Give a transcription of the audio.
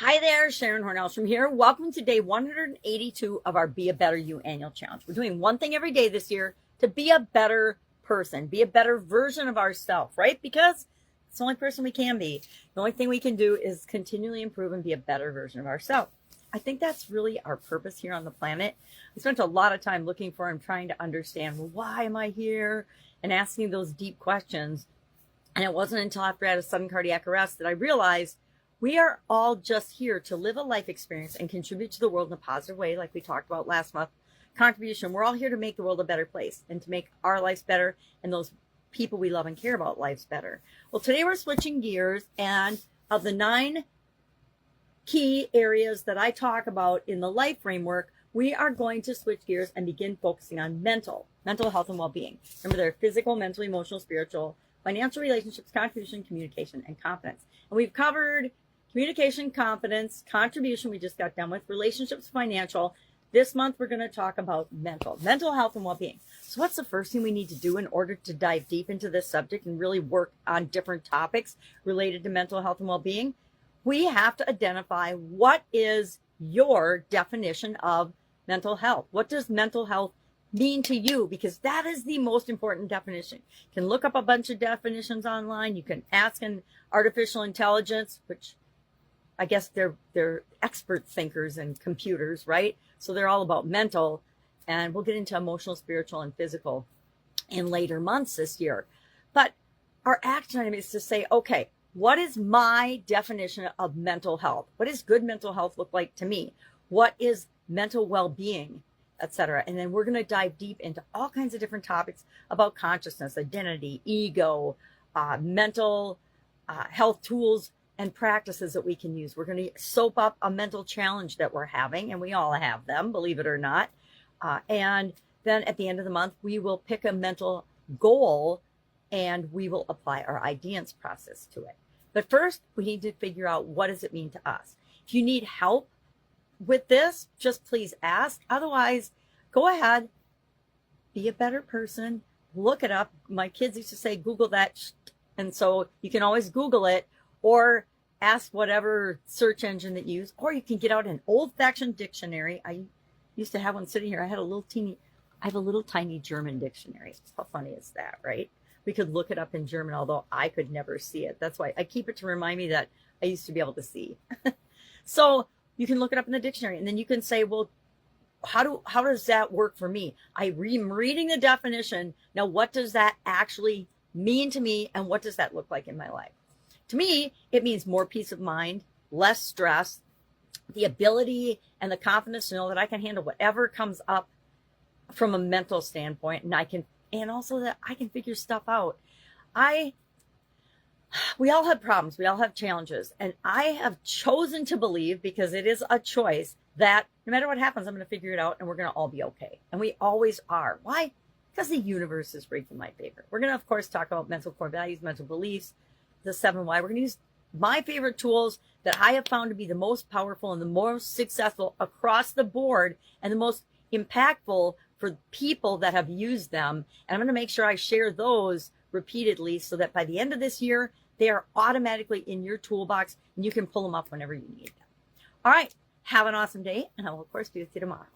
Hi there, Sharon Horne-Ellstrom here. Welcome to day 182 of our Be a Better You annual challenge. We're doing one thing every day this year to be a better person, be a better version of ourselves, right? Because it's the only person we can be. The only thing we can do is continually improve and be a better version of ourselves. I think that's really our purpose here on the planet. I spent a lot of time looking for and trying to understand, well, why am I here? And asking those deep questions. And it wasn't until after I had a sudden cardiac arrest that I realized we are all just here to live a life experience and contribute to the world in a positive way, like we talked about last month. Contribution. We're all here to make the world a better place and to make our lives better and those people we love and care about lives better. Well, today we're switching gears, and of the 9 key areas that I talk about in the life framework, we are going to switch gears and begin focusing on mental health and well-being. Remember, they're physical, mental, emotional, spiritual, financial, relationships, contribution, communication, and confidence. And we've covered communication, confidence, contribution, we just got done with, relationships, financial. This month, we're going to talk about mental health and well-being. So what's the first thing we need to do in order to dive deep into this subject and really work on different topics related to mental health and well-being? We have to identify what is your definition of mental health. What does mental health mean to you? Because that is the most important definition. You can look up a bunch of definitions online. You can ask an artificial intelligence, which I guess they're expert thinkers and computers, right? So they're all about mental, and we'll get into emotional, spiritual, and physical in later months this year. But our action item is to say, okay, what is my definition of mental health? What does good mental health look like to me? What is mental well-being, etc.? And then we're going to dive deep into all kinds of different topics about consciousness, identity, ego, mental health tools, and practices that we can use. We're going to soap up a mental challenge that we're having, and we all have them, believe it or not. And then at the end of the month, we will pick a mental goal and we will apply our ideance process to it. But first, we need to figure out, what does it mean to us? If you need help with this, just please ask. Otherwise, go ahead, be a better person, look it up. My kids used to say, Google that. And so you can always Google it, or ask whatever search engine that you use, or you can get out an old-fashioned dictionary. I used to have one sitting here. I have a little tiny German dictionary. How funny is that, right? We could look it up in German, although I could never see it. That's why I keep it to remind me that I used to be able to see. So you can look it up in the dictionary, and then you can say, well, how does that work for me? I'm reading the definition. Now, what does that actually mean to me, and what does that look like in my life? To me, it means more peace of mind, less stress, the ability and the confidence to know that I can handle whatever comes up from a mental standpoint, and also that I can figure stuff out. We all have problems, we all have challenges, and I have chosen to believe, because it is a choice, that no matter what happens, I'm going to figure it out, and we're going to all be okay. And we always are. Why? Because the universe is rigged in my favor. We're going to, of course, talk about mental core values, mental beliefs, the 7 why. We're going to use my favorite tools that I have found to be the most powerful and the most successful across the board, and the most impactful for people that have used them. And I'm going to make sure I share those repeatedly, so that by the end of this year, they are automatically in your toolbox and you can pull them up whenever you need them. All right. Have an awesome day, and I will, of course, be with you tomorrow.